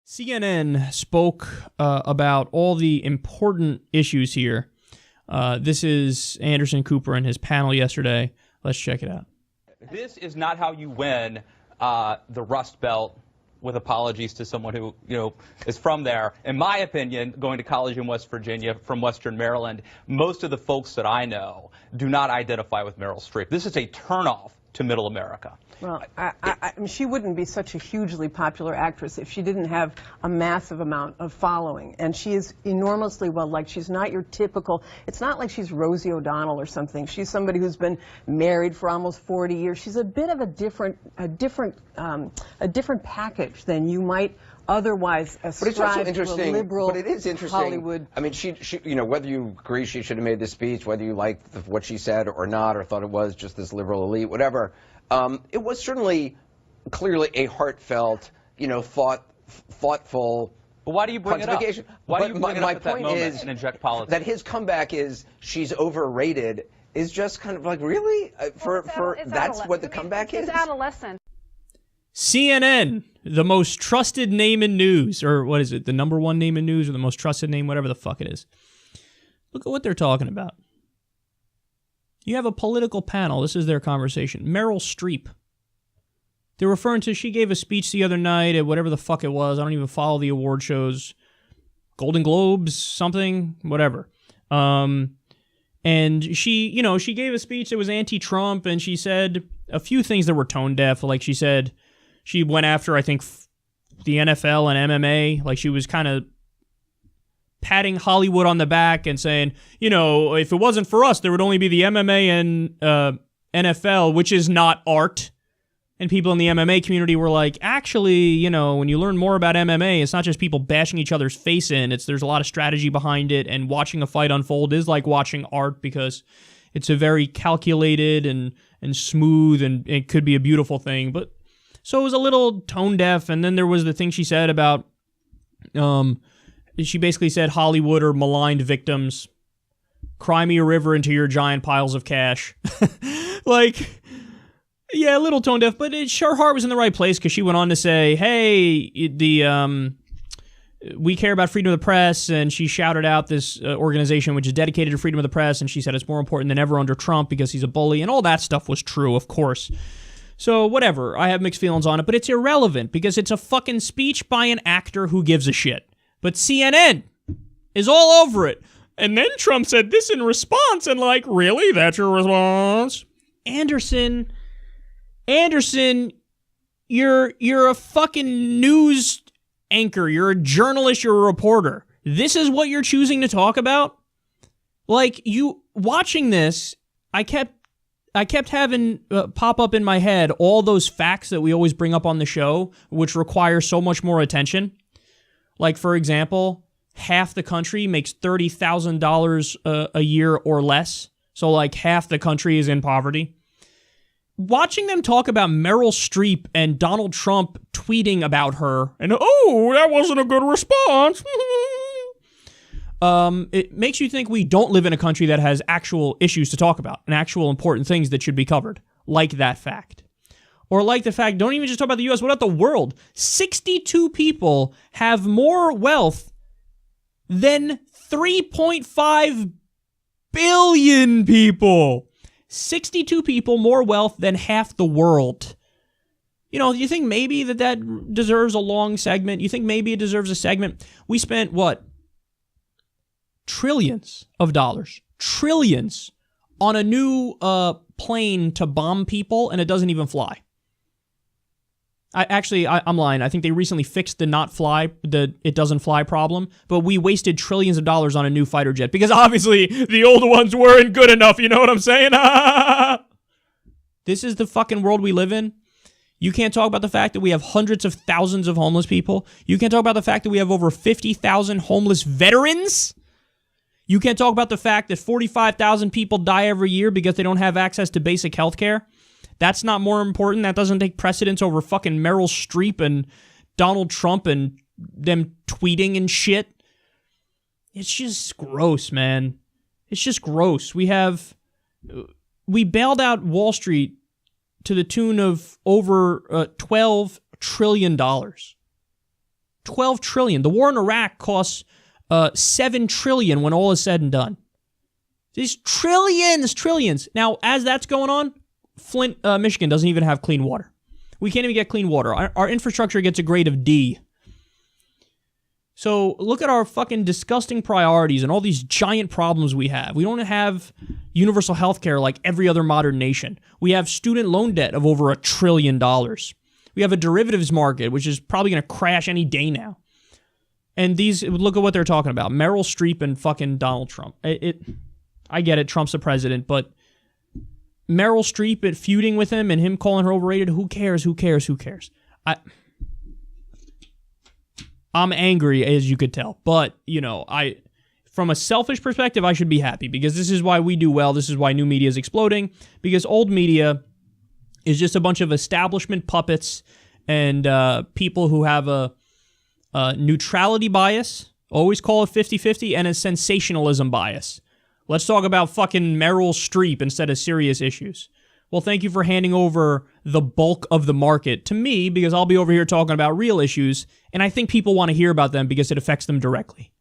CNN spoke about all the important issues here. This is Anderson Cooper and his panel yesterday. Let's check it out. This is not how you win the Rust Belt, with apologies to someone who, is from there. In my opinion, going to college in West Virginia from Western Maryland, most of the folks that I know do not identify with Meryl Streep. This is a turnoff to middle America. Well, I mean, she wouldn't be such a hugely popular actress if she didn't have a massive amount of following. And she is enormously well-liked. She's not your typical, it's not like she's Rosie O'Donnell or something. She's somebody who's been married for almost 40 years. She's a bit of a different package than you might otherwise ascribe to a liberal but it is interesting. Hollywood. I mean, she, whether you agree she should have made the speech, whether you liked what she said or not, or thought it was just this liberal elite, whatever, it was certainly clearly a heartfelt, thoughtful. But why do you bring it up? Why do you bring it up my at that point moment is and inject politics? That his comeback is she's overrated is just kind of like, really? That's what the comeback is? It's adolescent. CNN, the most trusted name in news, or what is it, the number one name in news, or the most trusted name, whatever the fuck it is. Look at what they're talking about. You have a political panel. This is their conversation. Meryl Streep. They're referring to, she gave a speech the other night at whatever the fuck it was. I don't even follow the award shows. Golden Globes, something, whatever. And she, she gave a speech that was anti-Trump, and she said a few things that were tone deaf. Like she said, she went after, I think, the NFL and MMA. Like she was kind of patting Hollywood on the back and saying, if it wasn't for us, there would only be the MMA and NFL, which is not art. And people in the MMA community were like, actually, when you learn more about MMA, it's not just people bashing each other's face in. There's a lot of strategy behind it, and watching a fight unfold is like watching art because it's a very calculated and smooth, and it could be a beautiful thing. But so it was a little tone deaf, and then there was the thing she said about, she basically said Hollywood are maligned victims. Cry me a river into your giant piles of cash. Yeah, a little tone deaf, but her heart was in the right place because she went on to say, hey, we care about freedom of the press, and she shouted out this organization which is dedicated to freedom of the press, and she said it's more important than ever under Trump because he's a bully, and all that stuff was true, of course. So, whatever, I have mixed feelings on it, but it's irrelevant because it's a fucking speech by an actor who gives a shit. But CNN is all over it. And then Trump said this in response, and really? That's your response? Anderson, you're a fucking news anchor. You're a journalist. You're a reporter. This is what you're choosing to talk about? You watching this, I kept having pop up in my head all those facts that we always bring up on the show, which require so much more attention. For example, half the country makes $30,000 a year or less. So, half the country is in poverty. Watching them talk about Meryl Streep and Donald Trump tweeting about her, and, that wasn't a good response. It makes you think we don't live in a country that has actual issues to talk about and actual important things that should be covered, like that fact. Or like the fact, don't even just talk about the U.S., what about the world? 62 people have more wealth than 3.5 billion people. 62 people more wealth than half the world. You think maybe that deserves a long segment? You think maybe it deserves a segment? We spent, trillions of dollars, trillions, on a new plane to bomb people, and it doesn't even fly. I'm lying. I think they recently fixed the it doesn't fly problem, but we wasted trillions of dollars on a new fighter jet because obviously the old ones weren't good enough. You know what I'm saying? This is the fucking world we live in. You can't talk about the fact that we have hundreds of thousands of homeless people. You can't talk about the fact that we have over 50,000 homeless veterans. You can't talk about the fact that 45,000 people die every year because they don't have access to basic health care. That's not more important. That doesn't take precedence over fucking Meryl Streep and Donald Trump and them tweeting and shit. It's just gross, man. It's just gross. We bailed out Wall Street to the tune of over $12 trillion. 12 trillion. The war in Iraq costs 7 trillion when all is said and done. These trillions. Now, as that's going on, Flint, Michigan doesn't even have clean water. We can't even get clean water. Our infrastructure gets a grade of D. So look at our fucking disgusting priorities and all these giant problems we have. We don't have universal health care like every other modern nation. We have student loan debt of over $1 trillion. We have a derivatives market, which is probably going to crash any day now. And look at what they're talking about. Meryl Streep and fucking Donald Trump. I get it, Trump's the president, but Meryl Streep feuding with him and him calling her overrated, who cares? I'm angry, as you could tell. But, from a selfish perspective, I should be happy because this is why we do well. This is why new media is exploding, because old media is just a bunch of establishment puppets and people who have a neutrality bias, always call it 50-50, and a sensationalism bias. Let's talk about fucking Meryl Streep instead of serious issues. Well, thank you for handing over the bulk of the market to me because I'll be over here talking about real issues, and I think people want to hear about them because it affects them directly.